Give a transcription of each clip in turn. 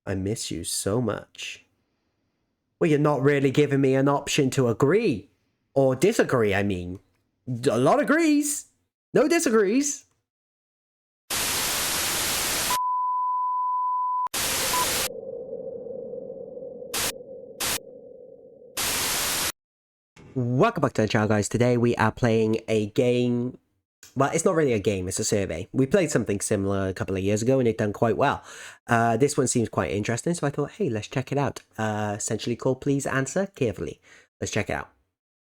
I miss you so much. Well, you're not really giving me an option to agree. Or disagree, I mean. A lot agrees. No disagrees. Welcome back to the channel, guys. Today we are playing a game. Well, it's not really a game, it's a survey. We played something similar a couple of years ago and it done quite well. This one seems quite interesting, so I thought, hey, let's check it out. Essentially called Please Answer Carefully. Let's check it out.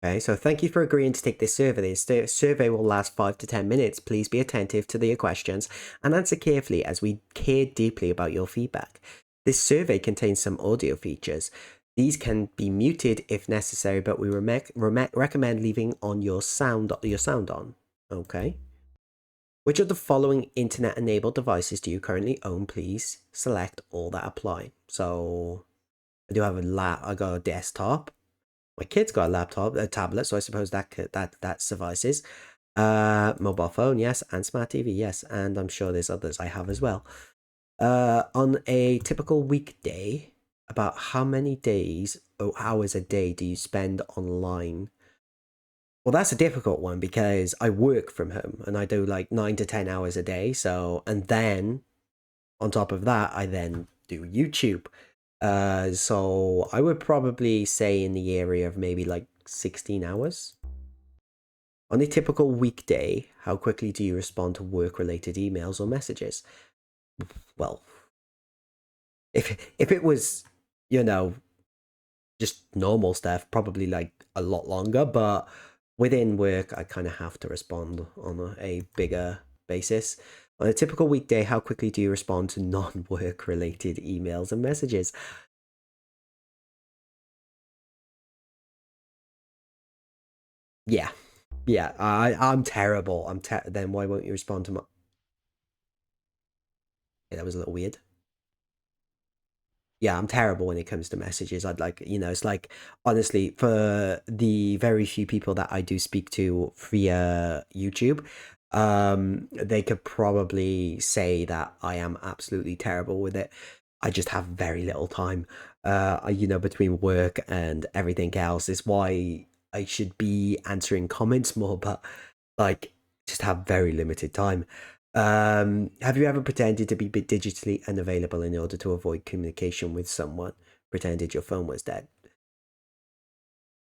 Okay, so thank you for agreeing to take this survey. This survey will last 5 to 10 minutes. Please be attentive to the questions and answer carefully as we care deeply about your feedback. This survey contains some audio features. These can be muted if necessary, but we recommend leaving on your sound on. Okay. Which of the following internet-enabled devices do you currently own? Please select all that apply. So I do have I got a desktop. My kid's got a tablet, so I suppose that suffices. Mobile phone, yes, and smart TV, yes, and I'm sure there's others I have as well. On a typical weekday, about how many days or hours a day do you spend online? Well, that's a difficult one because I work from home and I do like 9 to 10 hours a day. So, and then on top of that, I then do YouTube. So I would probably say in the area of maybe like 16 hours. On a typical weekday, how quickly do you respond to work-related emails or messages? Well, if it was, you know, just normal stuff, probably like a lot longer, but within work, I kind of have to respond on a bigger basis. On a typical weekday, how quickly do you respond to non-work related emails and messages? Yeah. Yeah, I'm terrible. Then why won't you respond to my... Yeah, that was a little weird. Yeah, I'm terrible when it comes to messages. I'd like, it's like, honestly, for the very few people that I do speak to via YouTube, they could probably say that I am absolutely terrible with it. I just have very little time, between work and everything else. Is why I should be answering comments more, but like, just have very limited time. Have you ever pretended to be digitally unavailable in order to avoid communication with someone? Pretended your phone was dead?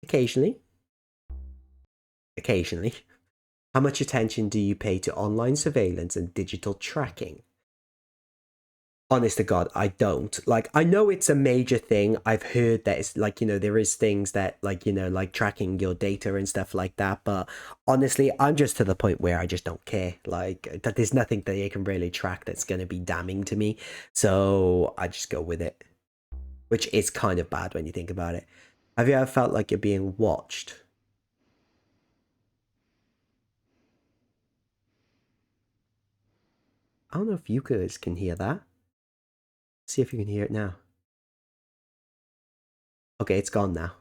Occasionally. Occasionally. How much attention do you pay to online surveillance and digital tracking? Honest to God, I don't. Like, I know it's a major thing. I've heard that it's like, there is things that like, like tracking your data and stuff like that. But honestly, I'm just to the point where I just don't care. Like, that there's nothing that they can really track that's going to be damning to me. So I just go with it, which is kind of bad when you think about it. Have you ever felt like you're being watched? I don't know if you guys can hear that. See if you can hear it now. Okay, it's gone now.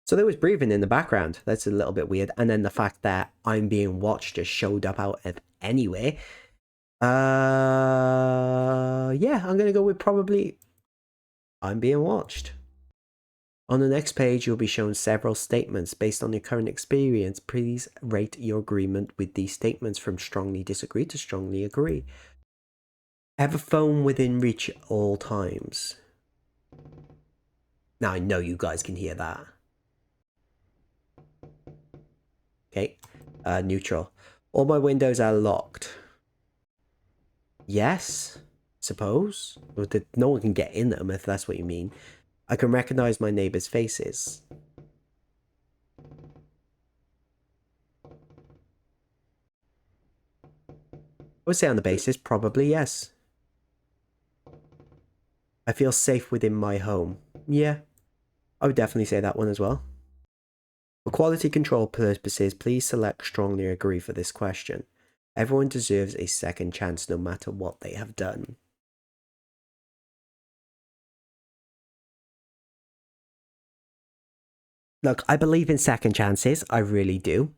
So there was breathing in the background. That's a little bit weird. And then the fact that I'm being watched just showed up out of anyway. Yeah, I'm gonna go with probably I'm being watched. On the next page, you'll be shown several statements based on your current experience. Please rate your agreement with these statements from strongly disagree to strongly agree. Have a phone within reach at all times. Now I know you guys can hear that. Okay, neutral. All my windows are locked. Yes, suppose. No one can get in them if that's what you mean. I can recognize my neighbors' faces. I would say on the basis, probably yes. I feel safe within my home. Yeah, I would definitely say that one as well. For quality control purposes, please select strongly agree for this question. Everyone deserves a second chance no matter what they have done. Look, I believe in second chances. I really do.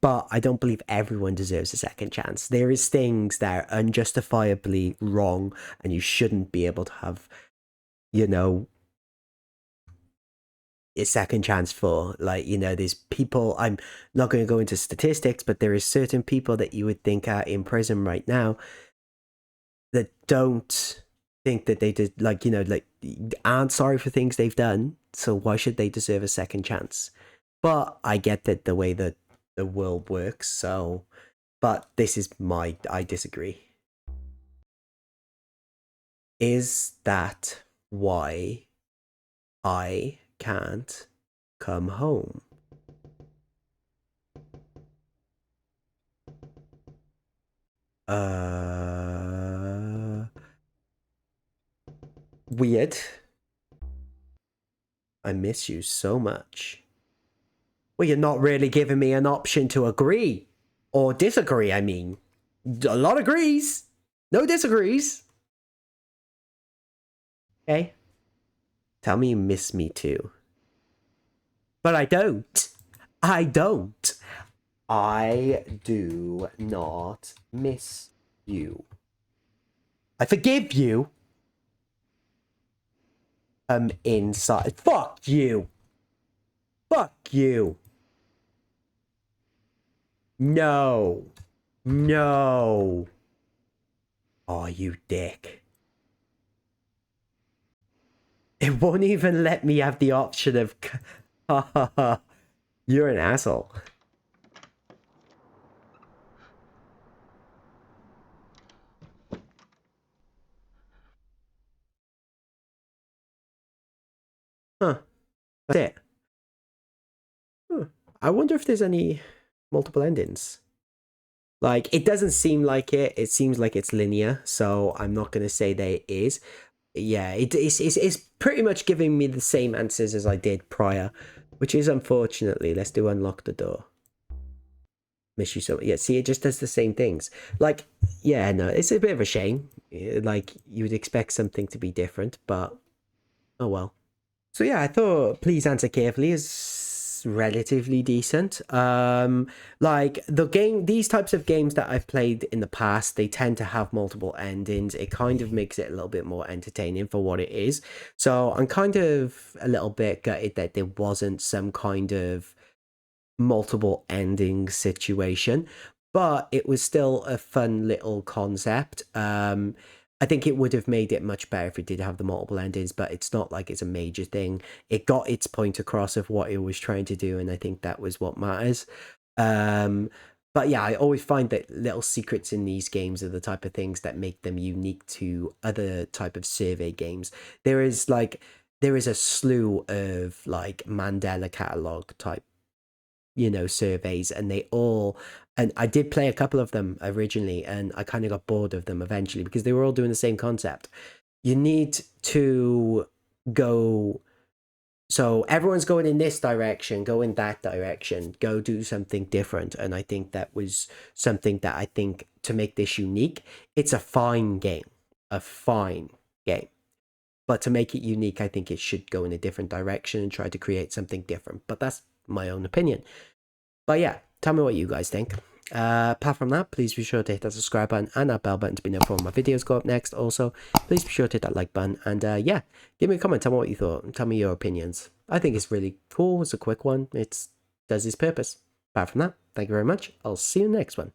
But I don't believe everyone deserves a second chance. There is things that are unjustifiably wrong, and you shouldn't be able to have, you know, a second chance for. Like, there's people, I'm not going to go into statistics, but there is certain people that you would think are in prison right now that don't think that they did, like, aren't sorry for things they've done. So why should they deserve a second chance? But I get that the way that the world works. So, but this is I disagree. Is that why I can't come home? Weird. I miss you so much. Well, you're not really giving me an option to agree or disagree. I mean, a lot agrees, no disagrees. Okay. Tell me you miss me too. But I don't. I don't. I do not miss you. I forgive you. Inside. Fuck you. Fuck you. No. No. Oh, you dick. It won't even let me have the option of... You're an asshole. Huh. That's it. Huh. I wonder if there's any multiple endings. Like, it doesn't seem like it. It seems like it's linear, so I'm not going to say that it is. Yeah, it's pretty much giving me the same answers as I did prior, which is unfortunately. Let's do unlock the door. Miss you so much. Yeah, see, it just does the same things. Like, yeah, no, it's a bit of a shame. Like, you would expect something to be different, but oh well. So yeah, I thought Please Answer Carefully is relatively decent. Like these types of games that I've played in the past, they tend to have multiple endings. It kind of makes it a little bit more entertaining for what it is. So I'm kind of a little bit gutted that there wasn't some kind of multiple ending situation, but it was still a fun little concept. I think it would have made it much better if it did have the multiple endings, but it's not like it's a major thing. It got its point across of what it was trying to do, and I think that was what matters. But yeah, I always find that little secrets in these games are the type of things that make them unique to other type of survey games. There is a slew of like Mandela catalog type surveys, and I did play a couple of them originally, and I kind of got bored of them eventually because they were all doing the same concept. You need to go, so everyone's going in this direction, go in that direction, go do something different. And I think that was something that I think to make this unique. It's a fine game, but to make it unique, I think it should go in a different direction and try to create something different. But that's my own opinion. But yeah, tell me what you guys think. Apart from that, please be sure to hit that subscribe button and that bell button to be notified when my videos go up next. Also, please be sure to hit that like button. And yeah, give me a comment. Tell me what you thought. Tell me your opinions. I think it's really cool. It's a quick one. It does its purpose. Apart from that, thank you very much. I'll see you in the next one.